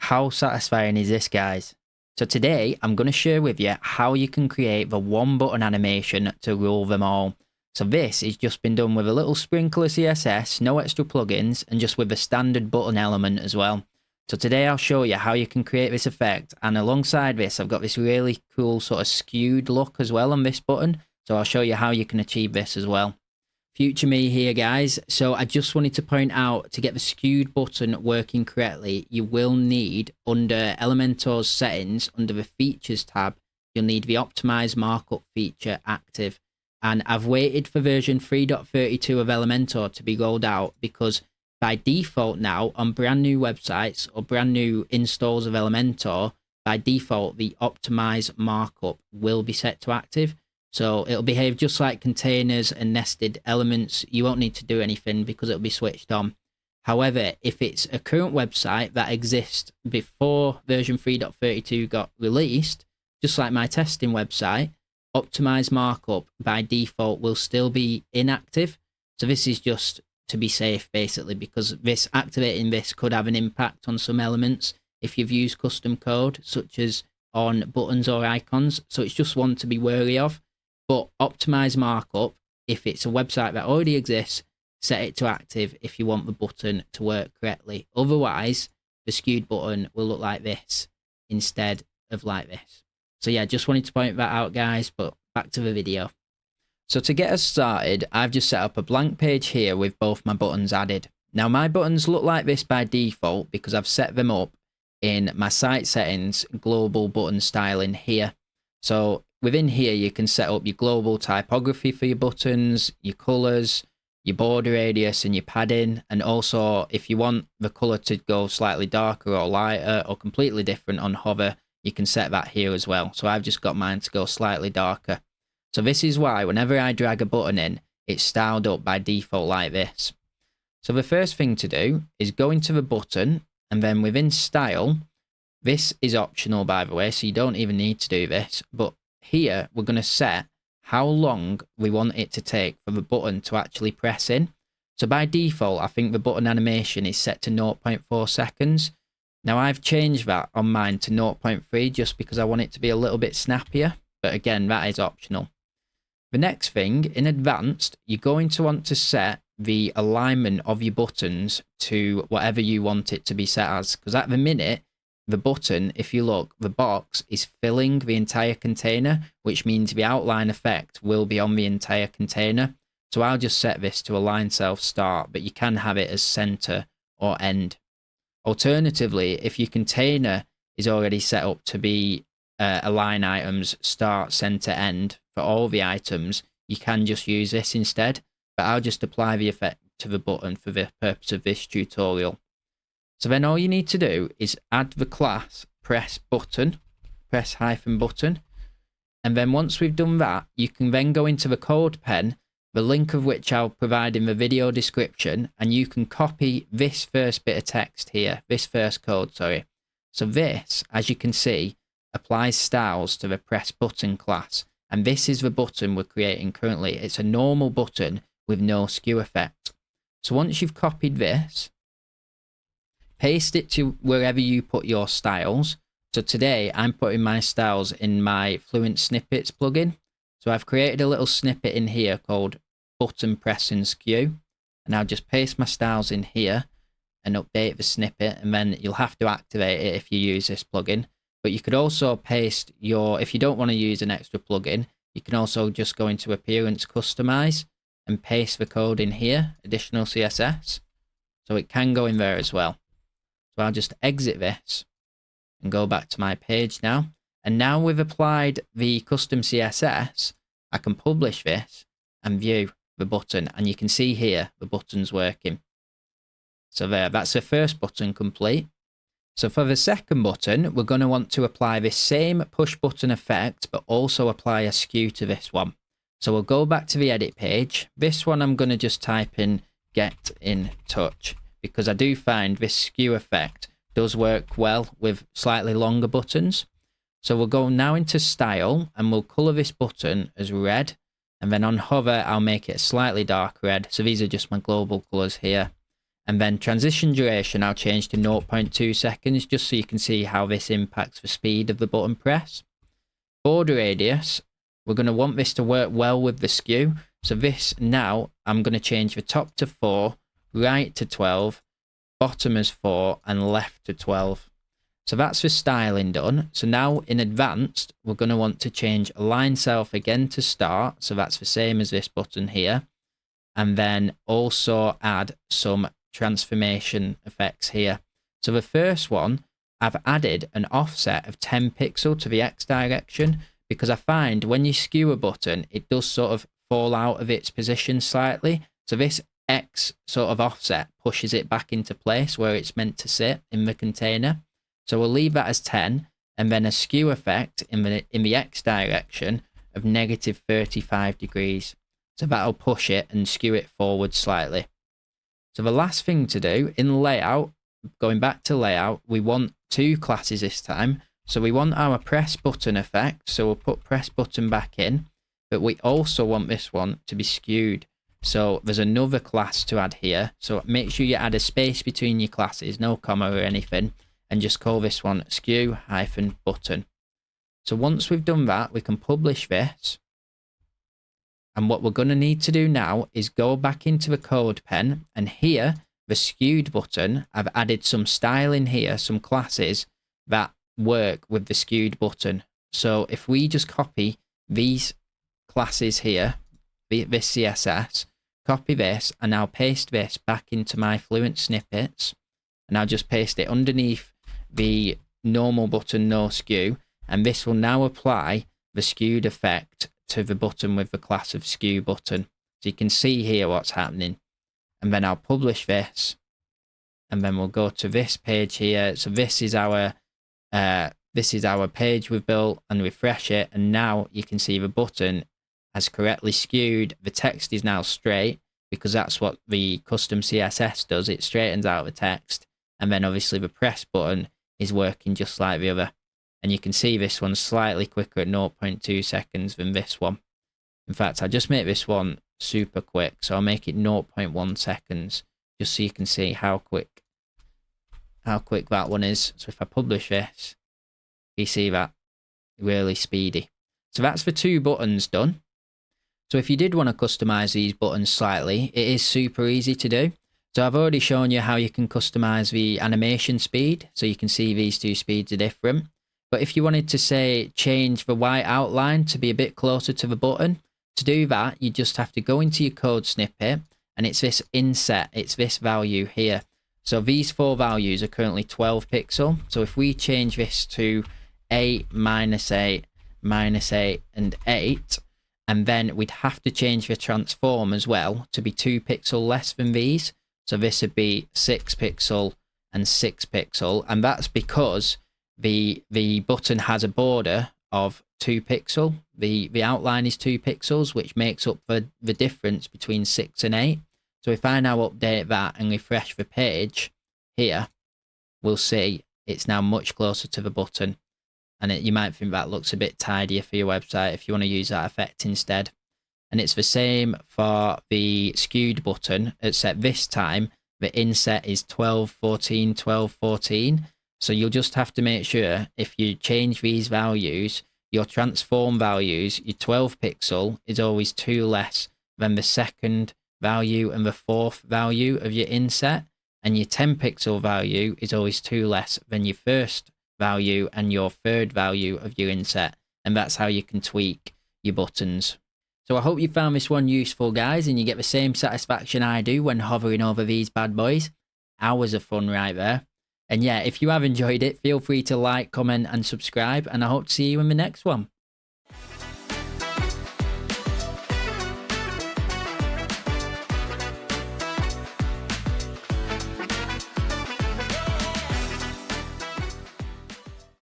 How satisfying is this, guys? So today I'm going to share with you how you can create the one button animation to rule them all. So this has just been done with a little sprinkle of CSS, no extra plugins, and just with a standard button element as well. So today I'll show you how you can create this effect, and alongside this I've got this really cool sort of skewed look as well on this button. So I'll show you how you can achieve this as well. Future me here, guys. So I just wanted to point out, to get the skewed button working correctly, you will need, under Elementor's settings, under the features tab, you'll need the Optimised markup feature active. And I've waited for version 3.32 of Elementor to be rolled out, because by default now, on brand new websites or brand new installs of Elementor, by default the Optimised markup will be set to active. So it'll behave just like containers and nested elements. You won't need to do anything because it'll be switched on. However, if it's a current website that exists before version 3.32 got released, just like my testing website, Optimised markup by default will still be inactive. So this is just to be safe, basically, because this activating this could have an impact on some elements if you've used custom code, such as on buttons or icons. So it's just one to be wary of. But Optimised markup, if it's a website that already exists, set it to active if you want the button to work correctly. Otherwise, the skewed button will look like this instead of like this. So yeah, just wanted to point that out, guys, but back to the video. So to get us started, I've just set up a blank page here with both my buttons added. Now my buttons look like this by default because I've set them up in my site settings global button styling here. So within here, you can set up your global typography for your buttons, your colors, your border radius and your padding. And also, if you want the color to go slightly darker or lighter or completely different on hover, you can set that here as well. So I've just got mine to go slightly darker. So this is why whenever I drag a button in, it's styled up by default like this. So the first thing to do is go into the button, and then within style, this is optional, by the way, so you don't even need to do this, but here we're going to set how long we want it to take for the button to actually press in. So by default, I think the button animation is set to 0.4 seconds. Now I've changed that on mine to 0.3 just because I want it to be a little bit snappier, but again, that is optional. The next thing, in advanced, you're going to want to set the alignment of your buttons to whatever you want it to be set as, because at the minute, the button, if you look, the box is filling the entire container, which means the outline effect will be on the entire container. So I'll just set this to align self start, but you can have it as center or end. Alternatively, if your container is already set up to be align items start, center, end for all the items, you can just use this instead, but I'll just apply the effect to the button for the purpose of this tutorial. So then all you need to do is add the class press button, press hyphen button. And then once we've done that, you can then go into the code pen, the link of which I'll provide in the video description, and you can copy this first bit of text here, this first code, sorry. So this, as you can see, applies styles to the press button class. And this is the button we're creating currently. It's a normal button with no skew effect. So once you've copied this, paste it to wherever you put your styles. So today I'm putting my styles in my Fluent Snippets plugin. So I've created a little snippet in here called button press and skew. And I'll just paste my styles in here and update the snippet. And then you'll have to activate it if you use this plugin. But you could also paste your, if you don't want to use an extra plugin, you can also just go into Appearance Customise and paste the code in here, additional CSS. So it can go in there as well. So I'll just exit this and go back to my page now. And now we've applied the custom CSS, I can publish this and view the button. And you can see here, the button's working. So there, that's the first button complete. So for the second button, we're going to want to apply this same push button effect, but also apply a skew to this one. So we'll go back to the edit page. This one, I'm going to just type in get in touch, because I do find this skew effect does work well with slightly longer buttons. So we'll go now into style and we'll color this button as red. And then on hover, I'll make it a slightly dark red. So these are just my global colors here. And then transition duration, I'll change to 0.2 seconds, just so you can see how this impacts the speed of the button press. Border radius, we're going to want this to work well with the skew. So this now, I'm going to change the top to 4, right to 12, bottom as 4, and left to 12. So that's the styling done. So now in advanced, we're going to want to change align self again to start. So that's the same as this button here. And then also add some transformation effects here. So the first one, I've added an offset of 10 pixel to the X direction, because I find when you skew a button, it does sort of fall out of its position slightly. So this X sort of offset pushes it back into place where it's meant to sit in the container. So we'll leave that as 10, and then a skew effect in the X direction of negative 35 degrees. So that'll push it and skew it forward slightly. So the last thing to do in layout, going back to layout, we want 2 classes this time. So we want our press button effect. So we'll put press button back in, but we also want this one to be skewed. So there's another class to add here. So make sure you add a space between your classes, no comma or anything, and just call this one skew-button. So once we've done that, we can publish this. And what we're going to need to do now is go back into the code pen, and here, the skewed button, I've added some style in here, some classes that work with the skewed button. So if we just copy these classes here, this CSS, copy this, and I'll paste this back into my Fluent snippets, and I'll just paste it underneath the normal button, no skew, and this will now apply the skewed effect to the button with the class of skew button. So you can see here what's happening. And then I'll publish this, and then we'll go to this page here. So this is our page we've built, and refresh it, and now you can see the button has correctly skewed. The text is now straight, because that's what the custom CSS does. It straightens out the text, and then obviously the press button is working just like the other. And you can see this one's slightly quicker at 0.2 seconds than this one. In fact, I'll just make this one super quick. So I'll make it 0.1 seconds, just so you can see how quick that one is. So if I publish this, you see that really speedy. So that's the 2 buttons done. So if you did want to customize these buttons slightly, it is super easy to do. So I've already shown you how you can customize the animation speed. So you can see these 2 speeds are different. But if you wanted to, say, change the white outline to be a bit closer to the button, to do that, you just have to go into your code snippet, and it's this inset, it's this value here. So these 4 values are currently 12 pixel. So if we change this to 8, -8, -8, and 8, and then we'd have to change the transform as well to be 2 pixel less than these. So this would be 6 pixel and 6 pixel, and that's because the button has a border of 2 pixel. The outline is 2 pixels, which makes up the difference between 6 and 8. So if I now update that and refresh the page here, we'll see it's now much closer to the button. And you might think that looks a bit tidier for your website if you want to use that effect instead. And it's the same for the skewed button, except this time the inset is 1214, 1214. So you'll just have to make sure if you change these values, your transform values, your 12 pixel is always 2 less than the second value and the 4th value of your inset, and your 10 pixel value is always 2 less than your first value and your 3rd value of your inset. And that's how you can tweak your buttons. So I hope you found this one useful, guys, and you get the same satisfaction I do when hovering over these bad boys. Hours of fun right there. And yeah, if you have enjoyed it, feel free to like, comment, and subscribe, and I hope to see you in the next one.